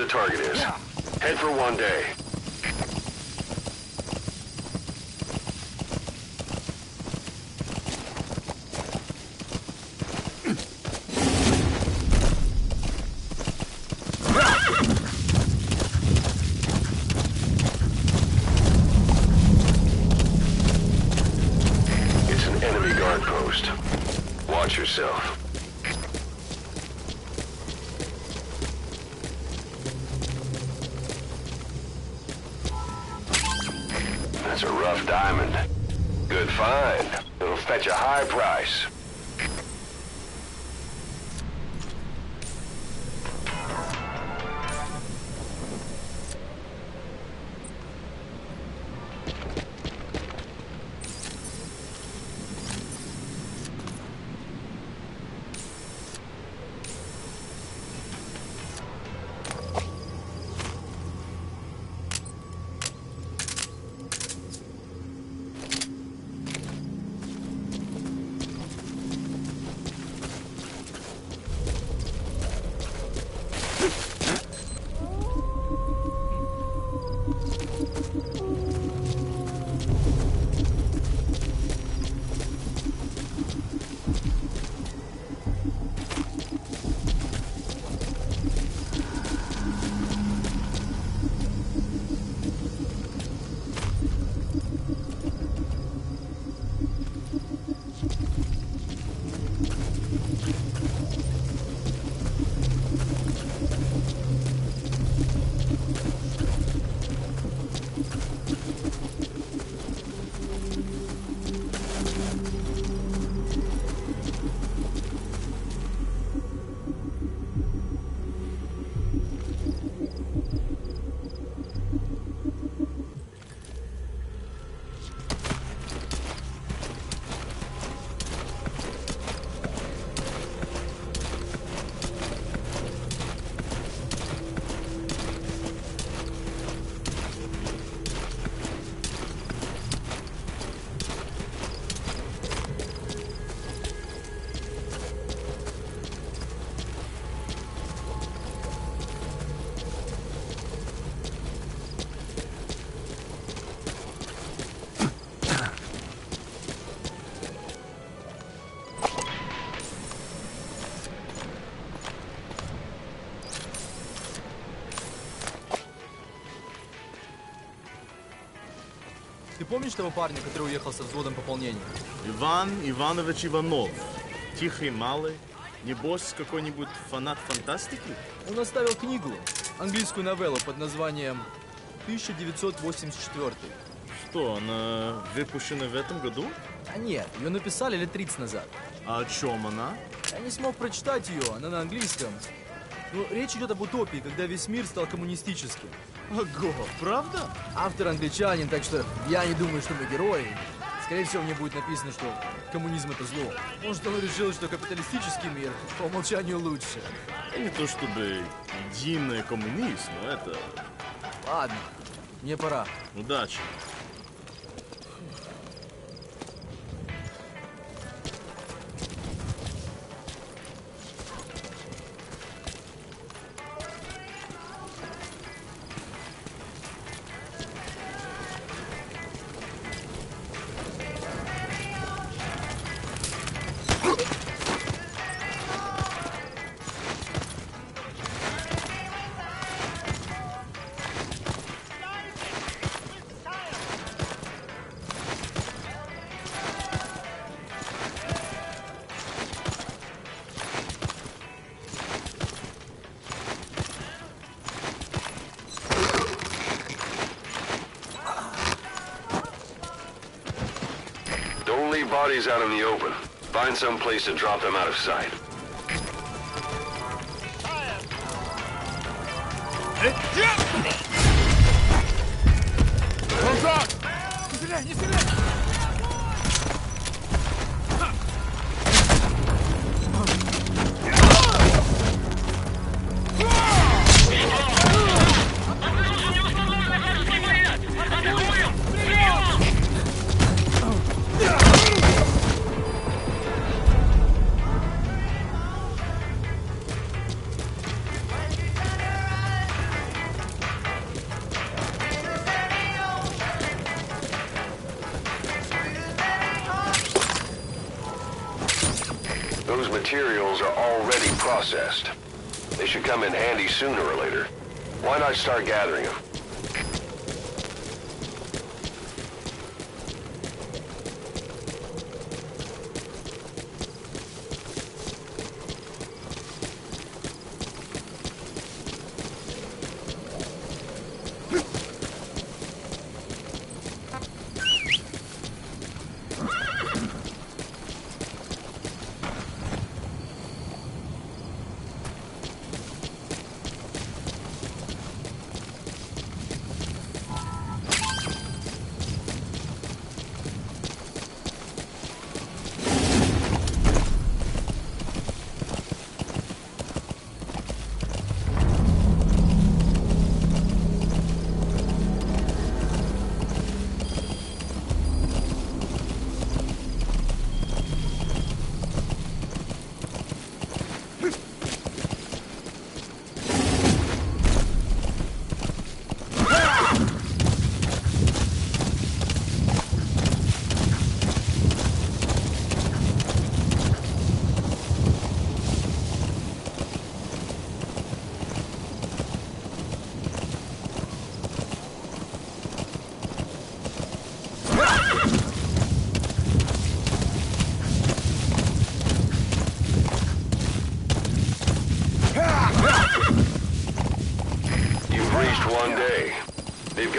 the target is. Head for 1 day. It's an enemy guard post. Watch yourself. That's a rough diamond. Good find. It'll fetch a high price. Ты помнишь того парня, который уехал со взводом пополнения? Иван Иванович Иванов. Тихий, малый. Небось, какой-нибудь фанат фантастики? Он оставил книгу, английскую новеллу под названием 1984. Что, она выпущена в этом году? А нет, ее написали лет 30 назад. А о чем она? Я не смог прочитать ее, она на английском. Но речь идет об утопии, когда весь мир стал коммунистическим. Ого, правда? Автор англичанин, так что я не думаю, что мы герои. Скорее всего, мне будет написано, что коммунизм это зло. Может, он решил, что капиталистический мир по умолчанию лучше. Не то чтобы единый коммунизм, но это... Ладно, мне пора. Удачи. Don't leave bodies out in the open. Find some place to drop them out of sight. Не стреляй, не стреляй! Those materials are already processed. They should come in handy sooner or later. Why not start gathering them?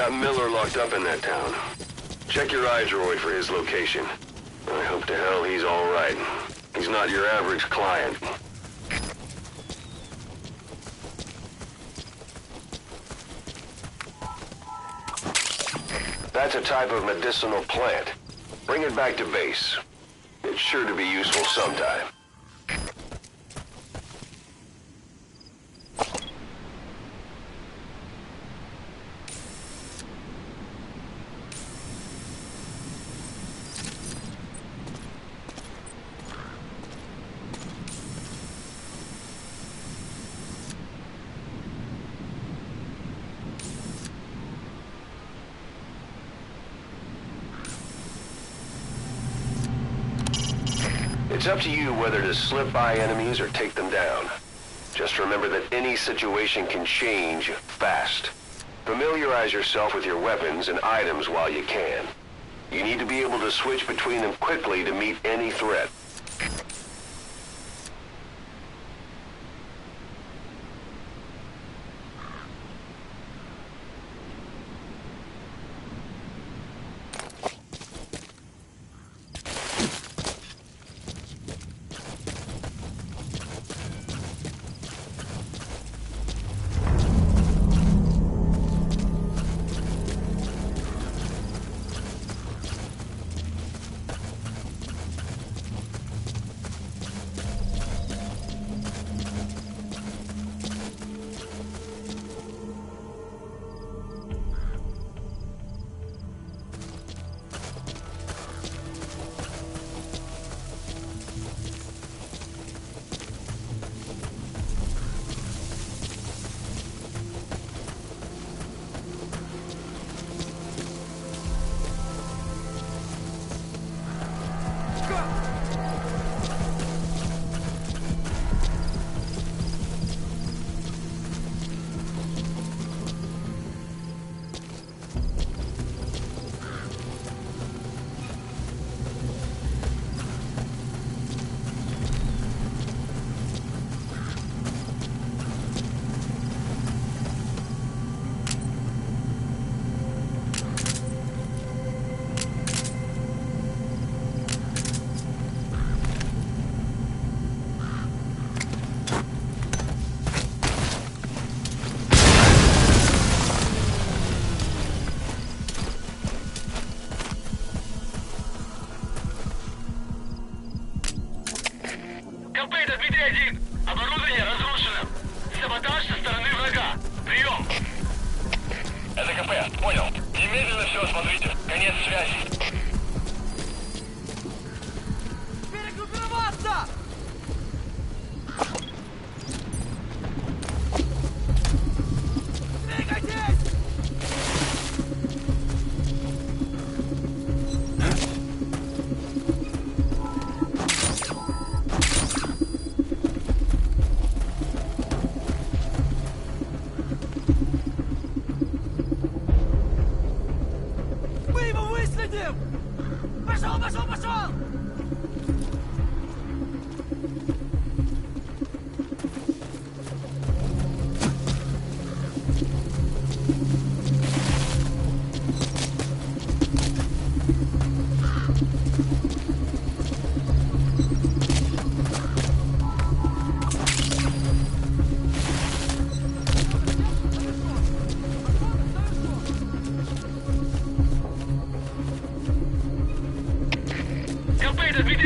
Miller locked up in that town. Check your iDroid for his location. I hope to hell he's all right. He's not your average client. That's a type of medicinal plant. Bring it back to base. It's sure to be useful sometime. It's up to you whether to slip by enemies or take them down. Just remember that any situation can change fast. Familiarize yourself with your weapons and items while you can. You need to be able to switch between them quickly to meet any threat.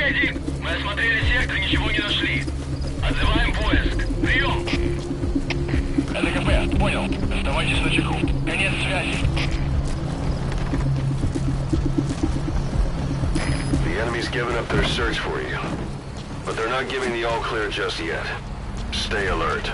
1, мы осмотрели сектор, ничего не нашли. Отзываем поиск. Прием! Это КП, понял. Оставайтесь на чеку. Конец связи. The enemy's given up their search for you. But they're not giving the all clear just yet. Stay alert.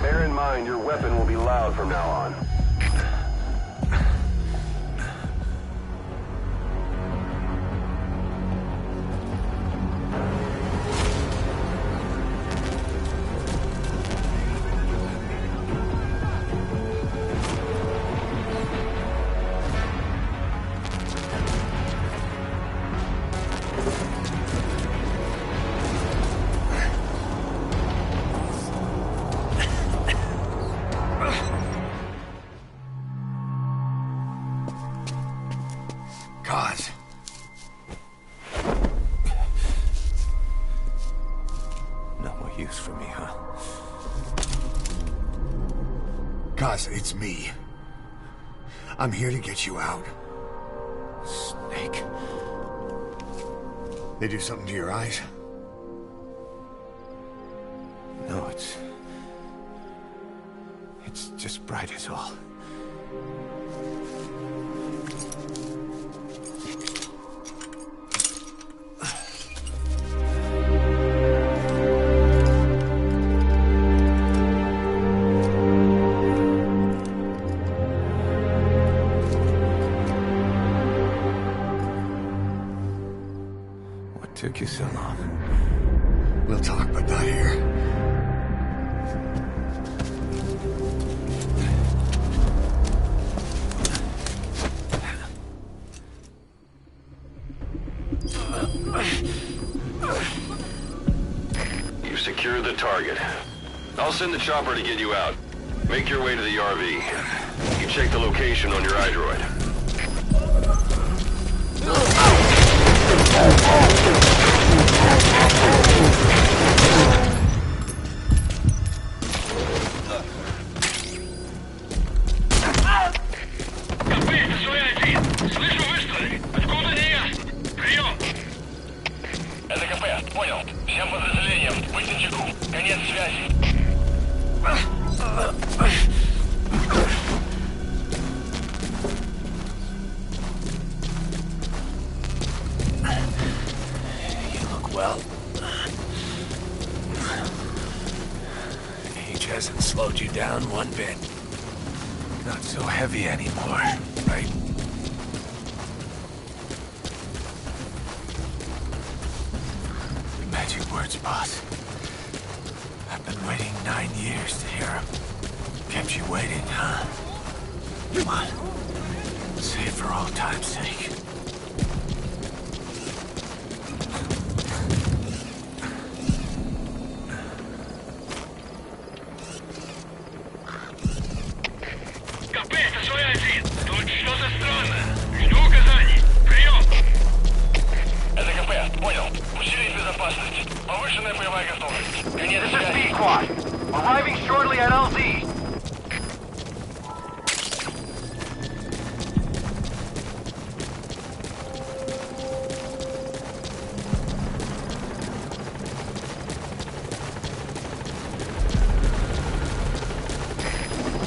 Bear in mind, your weapon will be loud from now on. Gzz. No more use for me, huh? Gzz, it's me. I'm here to get you out. Snake. They do something to your eyes? No, it's just bright as all. What took you so long? We'll talk, but not here. You secured the target. I'll send the chopper to get you out. Make your way to the RV. You check the location on your iDroid. Это КП, понял. Всем подразделениям, быть начеку. Конец связи. You look well. Age hasn't slowed you down one bit. Not so heavy anymore, right? Magic words, boss. I've been waiting 9 years to hear them. Kept you waiting, huh? Come on. Say it for old time's sake. КП, это Соя-1. Тут что-то странное. Жду указаний. Прием. Это КП, понял. Усилить безопасность. Повышенная боевая готовность. Конец связи. Arriving shortly at LZ.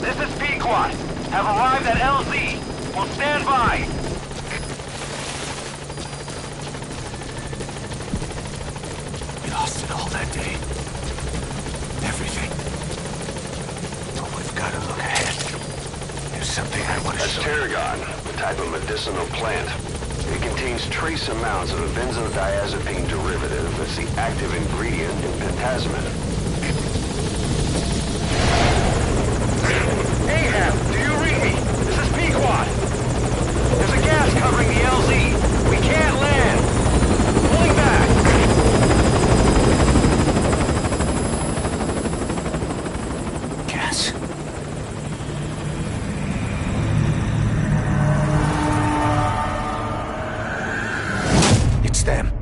This is Pequot. Have arrived at LZ. Will stand by. We lost it all that day. Everything. But we've got to look ahead. There's something I want to That's show you. tarragon, a type of medicinal plant. It contains trace amounts of a benzodiazepine derivative that's the active ingredient in pentasmin. Ahab, do you read me? This is Pequot. There's a gas covering the LZ. We can't land. Pulling back. Gas. It's them.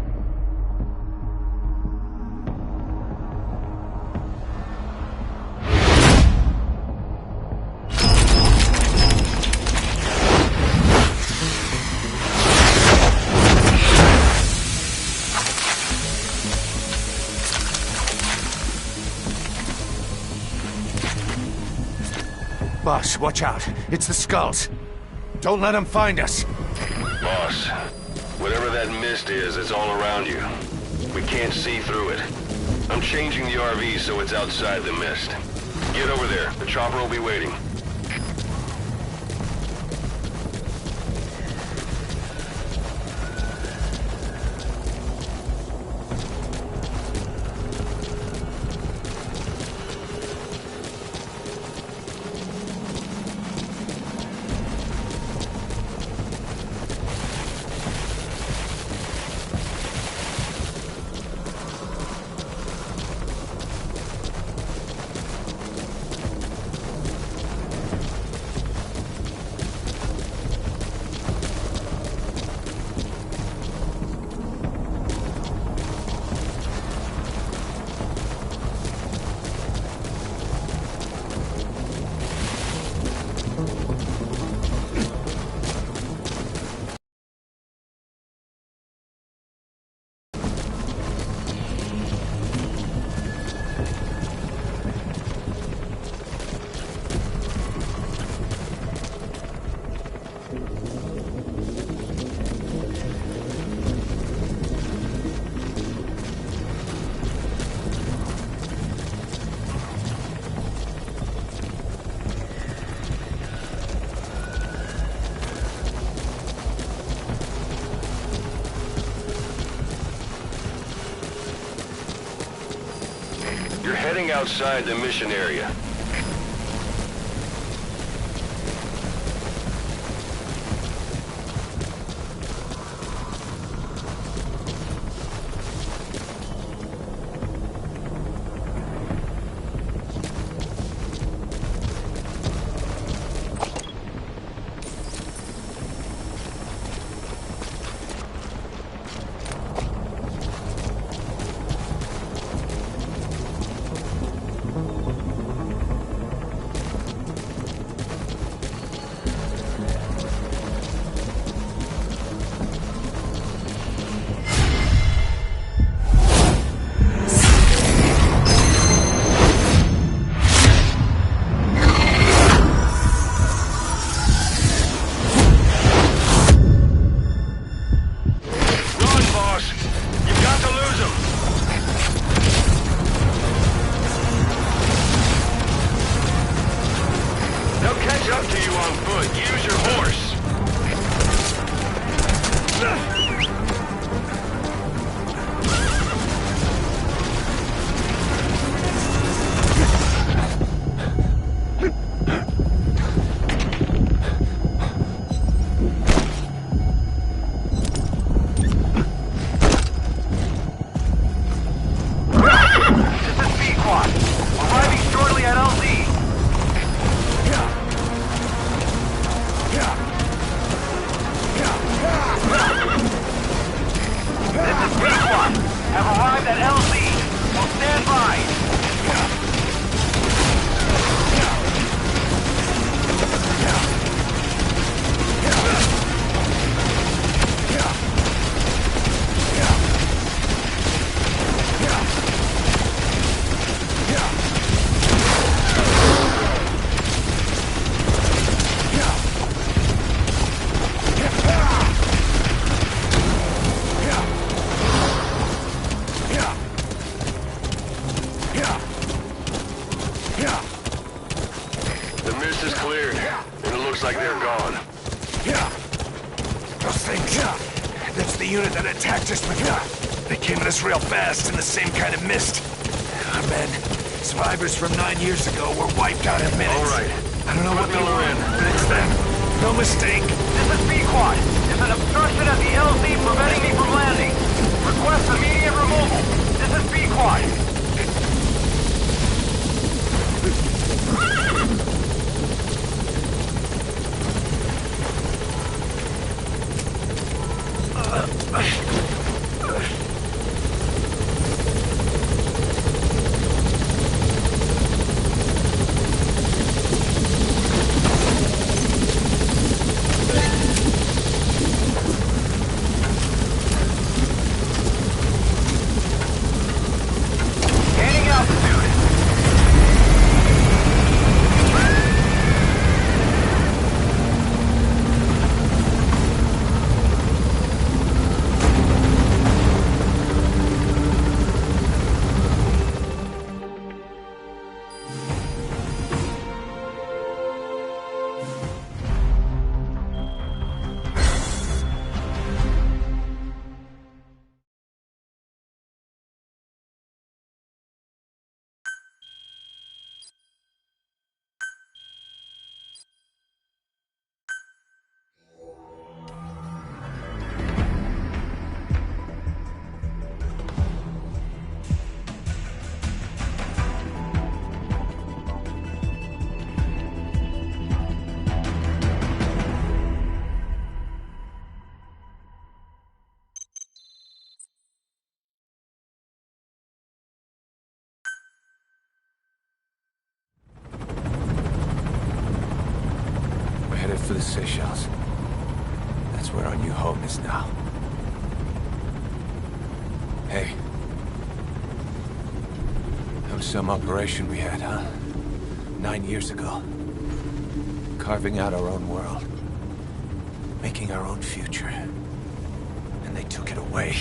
Boss, watch out. It's the skulls. Don't let them find us. Boss, whatever that mist is, it's all around you. We can't see through it. I'm changing the RV so it's outside the mist. Get over there. chopper will be waiting. You're heading outside the mission area. Looks like they're gone. Those things. That's the unit that attacked us before. They came at us real fast in the same kind of mist. Our men, survivors from 9 years ago, were wiped out in minutes. All right. I don't know what they were in, but it's them. No mistake. This is B-Quad. There's an obstruction at the LZ preventing me from landing. Request immediate removal. This is B-Quad. headed for the Seychelles. That's where our new home is now. Hey. That was some operation we had, huh? 9 years ago. Carving out our own world. Making our own future. And they took it away.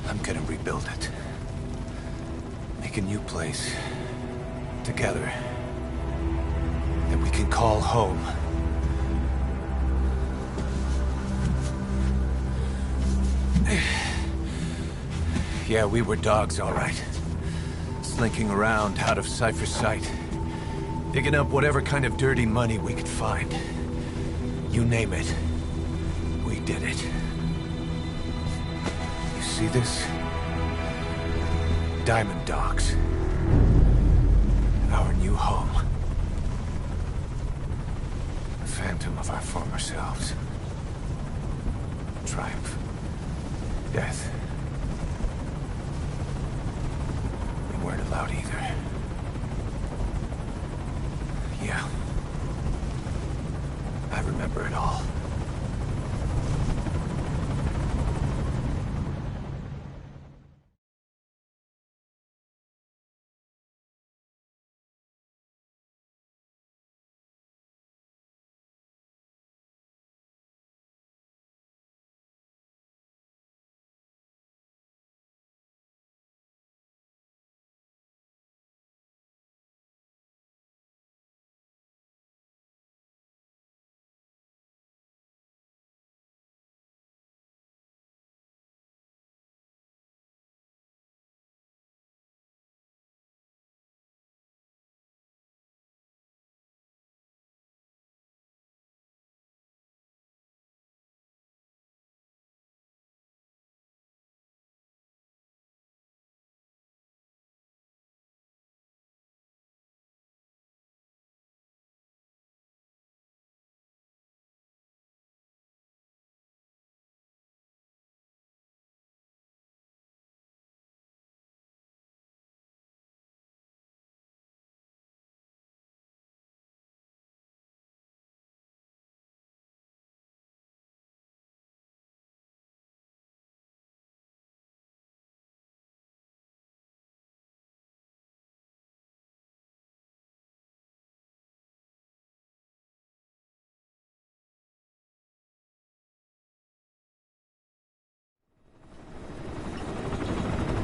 I'm gonna rebuild it. Make a new place. Together. That we can call home. Yeah, we were dogs, all right. Slinking around out of Cypher's sight. Digging up whatever kind of dirty money we could find. You name it. We did it. You see this? Diamond Dogs. Our new home. A phantom of our former selves. Triumph. Death. We weren't allowed either. Yeah. I remember it all.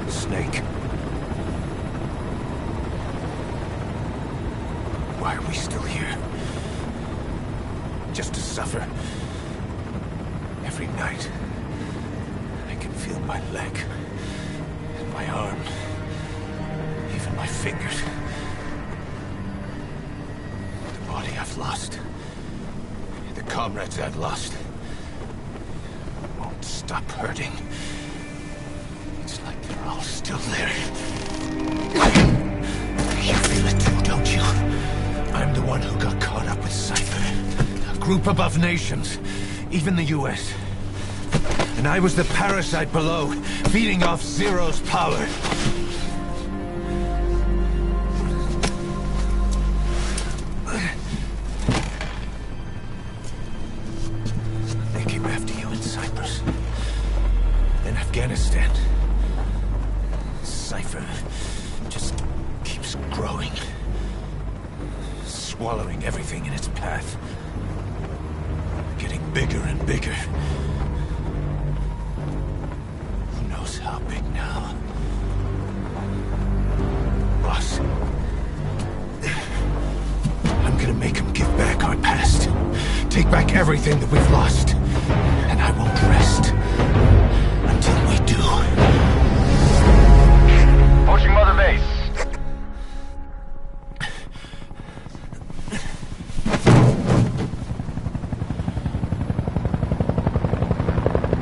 Snake. Why are we still here? Just to suffer? Every night, I can feel my leg, and my arm, even my fingers. The body I've lost, the comrades I've lost, won't stop hurting. It's like they're all still there. You feel it too, don't you? I'm the one who got caught up with Cypher. A group above nations, even the US. And I was the parasite below, feeding off Zero's power. They came after you in Cyprus. In Afghanistan. Cypher just keeps growing. Swallowing everything in its path. Getting bigger and bigger. Who knows how big now? Boss. I'm gonna make him give back our past. Take back everything that we've lost. And I won't rest until we do. Approaching Mother Base.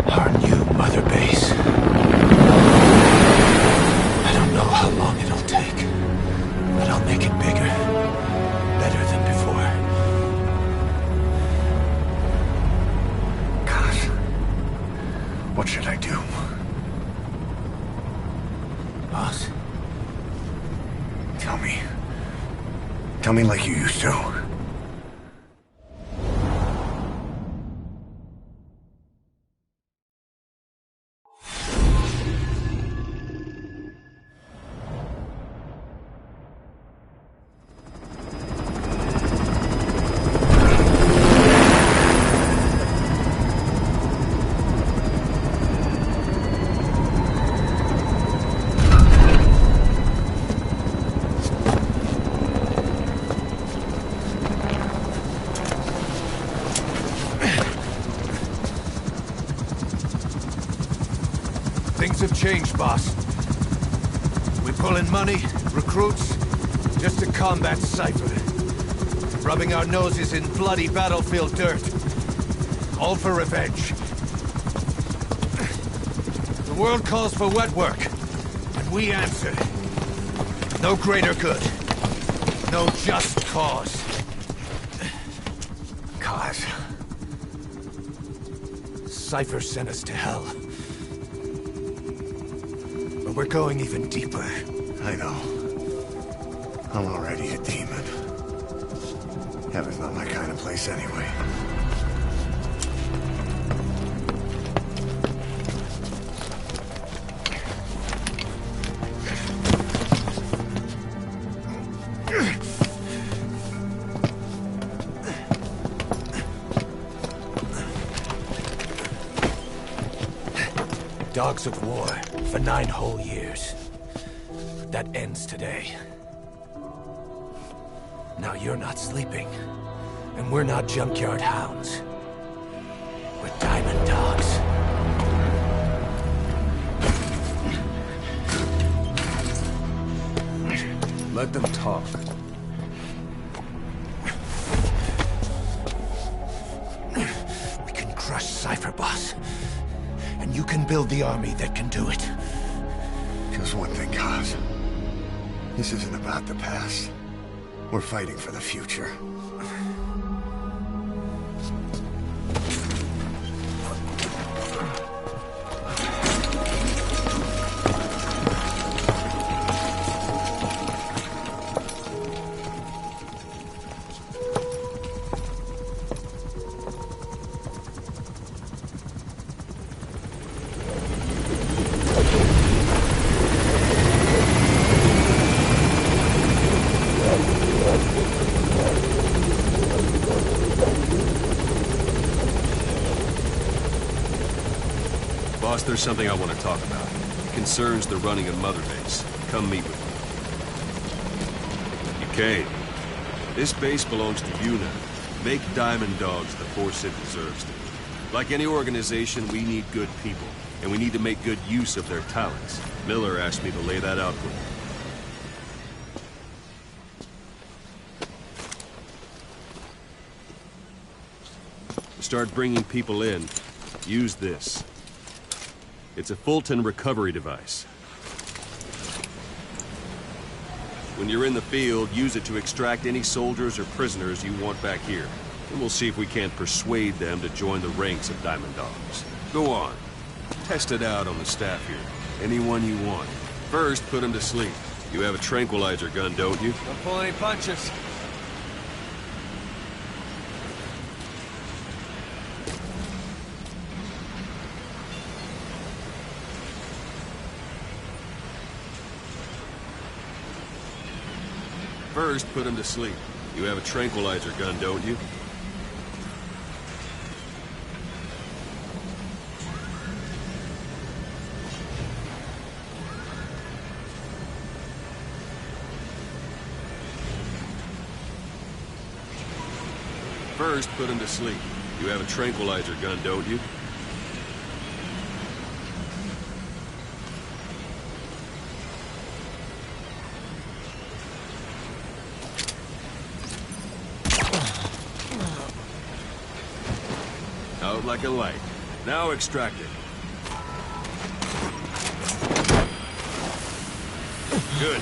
Our new Mother Base. I don't know how long it'll take, but I'll make it bigger. Better than before. What should I do? Boss, Tell me. Tell me like you used to. things have changed, boss. We pull in money, recruits, just to combat Cypher. Rubbing our noses in bloody battlefield dirt. All for revenge. The world calls for wet work, and we answer. No greater good. No just cause. Cause. Cypher sent us to hell. But we're going even deeper. I know. I'm already a demon. Heaven's not my kind of place anyway. Dogs of war for 9 whole years. That ends today. Now you're not sleeping, and we're not junkyard hounds. We're diamond dogs. Let them talk. We can crush Cypher, boss. And you can build the army that can do it. Just one thing, Kaz. This isn't about the past. We're fighting for the future. Boss, there's something I want to talk about. It concerns the running of Mother Base. Come meet with me. You came. This base belongs to you now. Make Diamond Dogs the force it deserves to. Like any organization, we need good people, and we need to make good use of their talents. Miller asked me to lay that out for you. To start bringing people in, use this. It's a Fulton recovery device. When you're in the field, use it to extract any soldiers or prisoners you want back here. And we'll see if we can't persuade them to join the ranks of Diamond Dogs. Go on. Test it out on the staff here. Anyone you want. First, put them to sleep. You have a tranquilizer gun, don't you? Don't pull any punches. First, put him to sleep. You have a tranquilizer gun, don't you? First, put him to sleep. You have a tranquilizer gun, don't you? Out like a light. Now extract it. Good.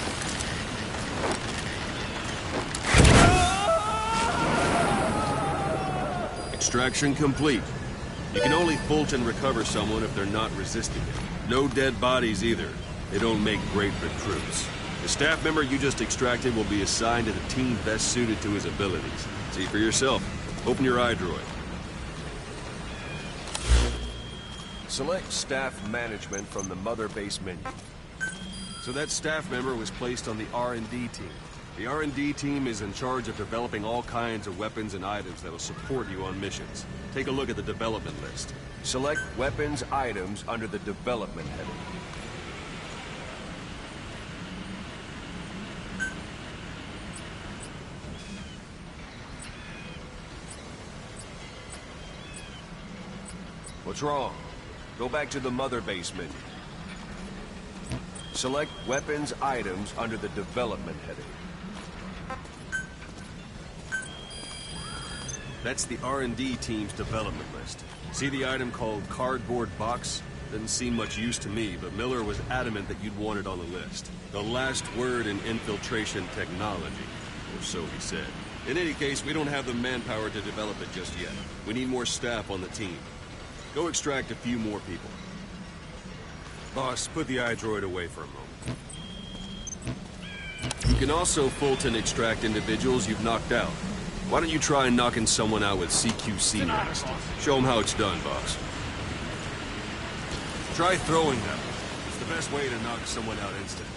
Extraction complete. You can only Fulton recover someone if they're not resisting it. No dead bodies either. They don't make great recruits. The staff member you just extracted will be assigned to the team best suited to his abilities. See for yourself. Open your iDroid. Select Staff Management from the Mother Base menu. So that staff member was placed on the R&D team. The R&D team is in charge of developing all kinds of weapons and items that will support you on missions. Take a look at the development list. Select Weapons Items under the Development heading. What's wrong? Go back to the Mother Base menu. Select Weapons Items under the Development heading. That's the R&D team's development list. See the item called Cardboard Box? Didn't seem much use to me, but Miller was adamant that you'd want it on the list. The last word in infiltration technology, or so he said. In any case, we don't have the manpower to develop it just yet. We need more staff on the team. Go extract a few more people. Boss, put the iDroid away for a moment. You can also Fulton extract individuals you've knocked out. Why don't you try knocking someone out with CQC next? Show them how it's done, boss. Try throwing them. It's the best way to knock someone out instantly.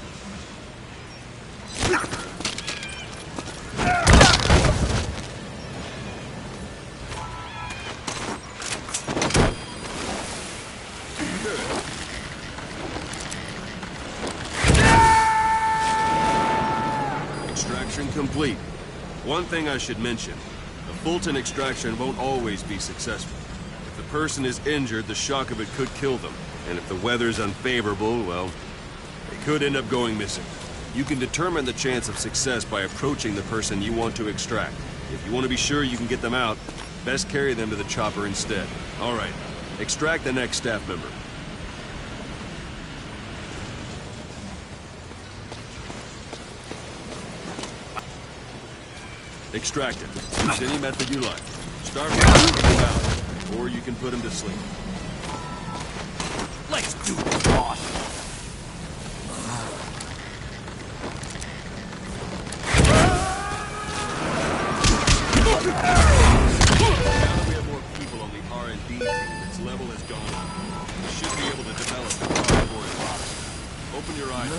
Extraction complete. One thing I should mention, a Fulton extraction won't always be successful. If the person is injured, the shock of it could kill them. And if the weather's unfavorable, well, they could end up going missing. You can determine the chance of success by approaching the person you want to extract. If you want to be sure you can get them out, best carry them to the chopper instead. All right, extract the next staff member. Extract it. Use any method you like. Start with taking him out, or you can put him to sleep. Let's do it, boss. Now that we have more people on the R&D team, its level has gone up. We should be able to develop the cardboard box. Open your eyes.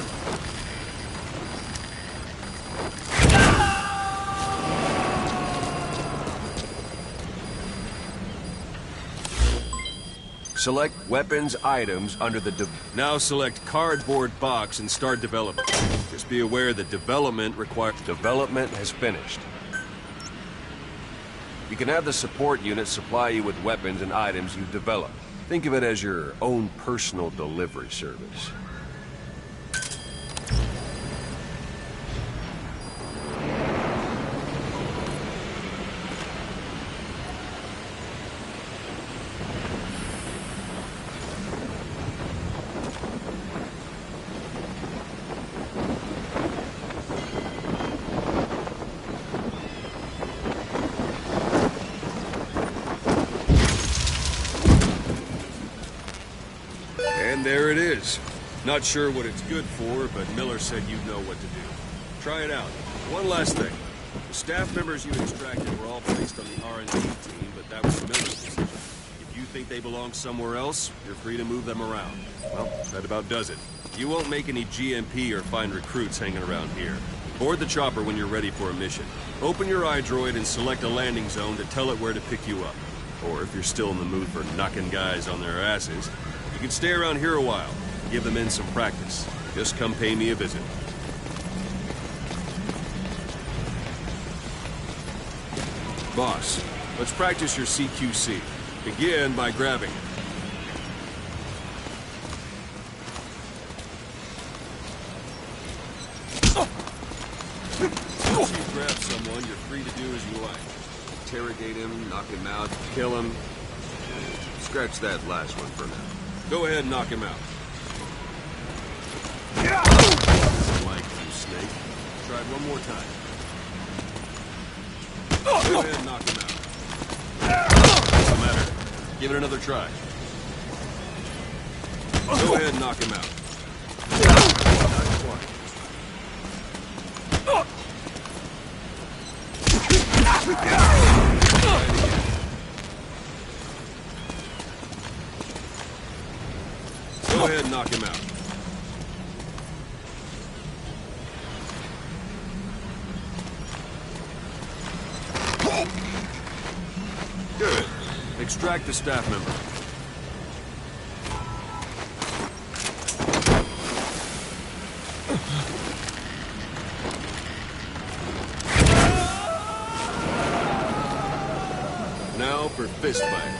Select Weapons Items under the Now select Cardboard Box and start development. Just be aware that development requires... Development has finished. You can have the support unit supply you with weapons and items you've developed. Think of it as your own personal delivery service. And there it is. Not sure what it's good for, but Miller said you'd know what to do. Try it out. One last thing. The staff members you extracted were all placed on the R&D team, but that was Miller's decision. If you think they belong somewhere else, you're free to move them around. Well, that about does it. You won't make any GMP or find recruits hanging around here. Board the chopper when you're ready for a mission. Open your iDroid and select a landing zone to tell it where to pick you up. Or if you're still in the mood for knocking guys on their asses, you can stay around here a while, give them in some practice. Just come pay me a visit. Boss, let's practice your CQC. Begin by grabbing it. Once you grab someone, you're free to do as you like. Interrogate him, knock him out, kill him. Scratch that last one for now. Go ahead and knock him out. Doesn't like you, Snake. Try it one more time. Go ahead and knock him out. What's the matter? Give it another try. Go ahead and knock him out. Nice one. Go ahead and knock him out. Good. Extract the staff member. Now for fist fight.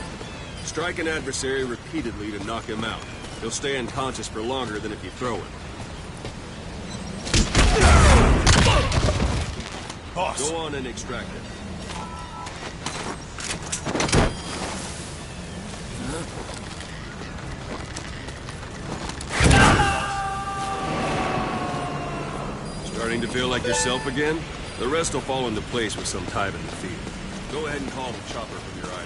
Strike an adversary repeatedly to knock him out. He'll stay unconscious for longer than if you throw him. Boss. Go on and extract it. Starting to feel like yourself again? The rest will fall into place with some time in the field. Go ahead and call the chopper from your eye drone.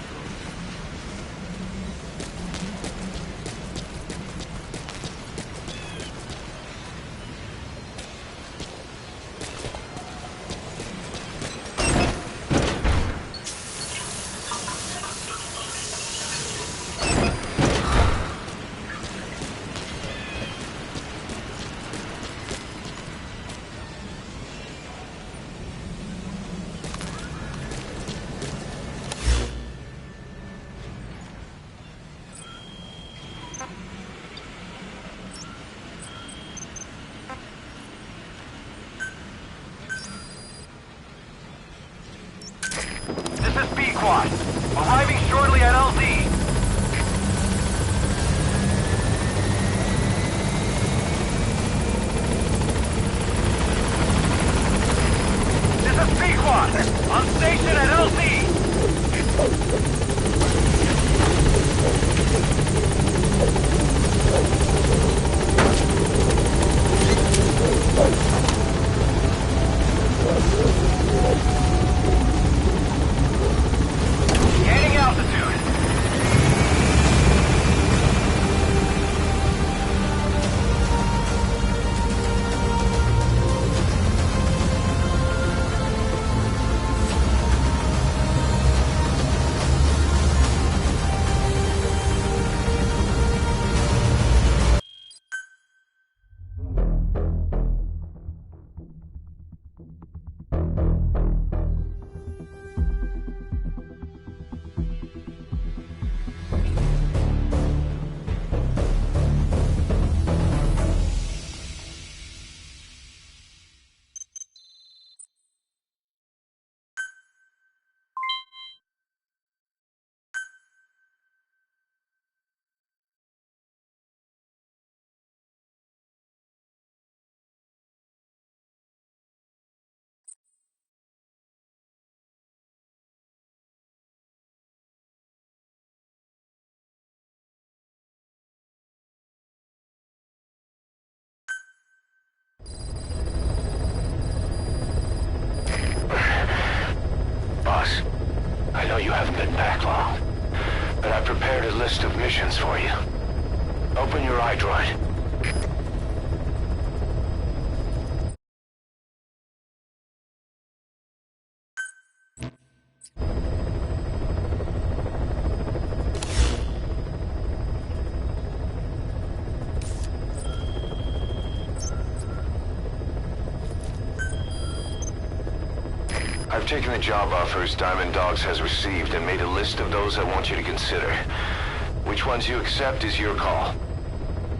Arriving shortly at LZ. This is B-Quad. On station at LZ. Gaining altitude. Boss, I know you haven't been back long, but I've prepared a list of missions for you. Open your iDroid. I've taken the job offers Diamond Dogs has received and made a list of those I want you to consider. Which ones you accept is your call.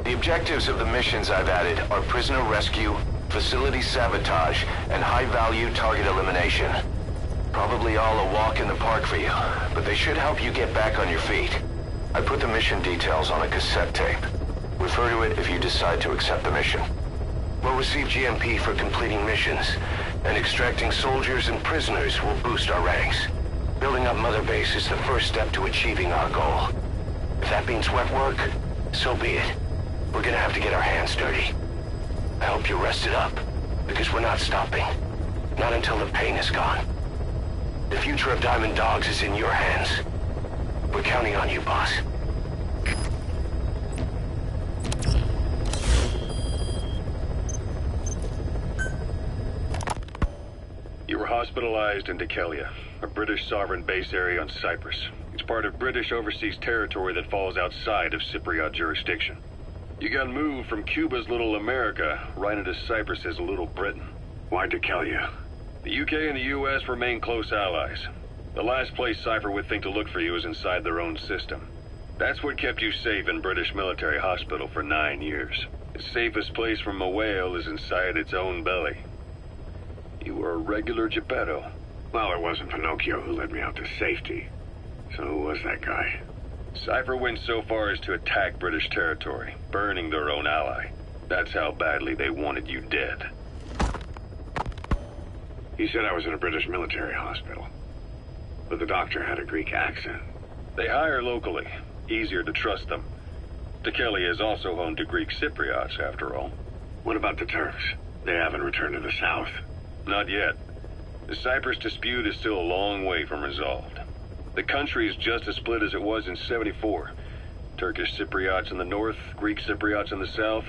The objectives of the missions I've added are prisoner rescue, facility sabotage, and high-value target elimination. Probably all a walk in the park for you, but they should help you get back on your feet. I put the mission details on a cassette tape. Refer to it if you decide to accept the mission. We'll receive GMP for completing missions, and extracting soldiers and prisoners will boost our ranks. Building up Mother Base is the first step to achieving our goal. If that means wet work, so be it. We're gonna have to get our hands dirty. I hope you're rested up, because we're not stopping. Not until the pain is gone. The future of Diamond Dogs is in your hands. We're counting on you, boss. You were hospitalized in Dekelia, a British sovereign base area on Cyprus. It's part of British overseas territory that falls outside of Cypriot jurisdiction. You got moved from Cuba's Little America right into Cyprus's Little Britain. Why Dekelia? The UK and the US remain close allies. The last place Cypher would think to look for you is inside their own system. That's what kept you safe in British military hospital for 9 years. The safest place from a whale is inside its own belly. You were a regular Geppetto. Well, it wasn't Pinocchio who led me out to safety. So who was that guy? Cypher went so far as to attack British territory, burning their own ally. That's how badly they wanted you dead. He said I was in a British military hospital. But the doctor had a Greek accent. They hire locally. Easier to trust them. Dekelia is also home to Greek Cypriots, after all. What about the Turks? They haven't returned to the south. Not yet. The Cyprus dispute is still a long way from resolved. The country is just as split as it was in '74. Turkish Cypriots in the north, Greek Cypriots in the south.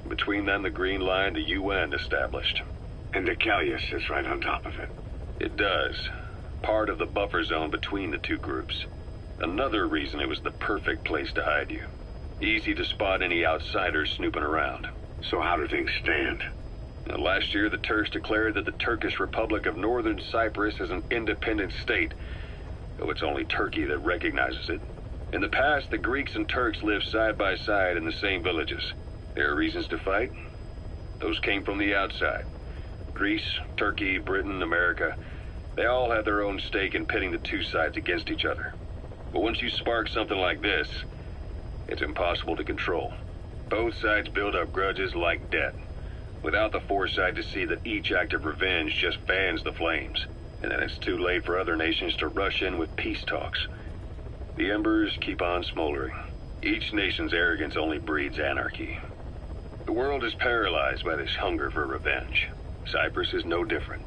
Between them, the Green Line, the UN established. And Dekelia sits right on top of it. It does. Part of the buffer zone between the two groups. Another reason it was the perfect place to hide you. Easy to spot any outsiders snooping around. So how do things stand? Now, last year, the Turks declared that the Turkish Republic of Northern Cyprus is an independent state, though it's only Turkey that recognizes it. In the past, the Greeks and Turks lived side by side in the same villages. There are reasons to fight. Those came from the outside. Greece, Turkey, Britain, America, they all have their own stake in pitting the two sides against each other. But once you spark something like this, it's impossible to control. Both sides build up grudges like debt, without the foresight to see that each act of revenge just fans the flames, and then it's too late for other nations to rush in with peace talks. The embers keep on smoldering. Each nation's arrogance only breeds anarchy. The world is paralyzed by this hunger for revenge. Cyprus is no different.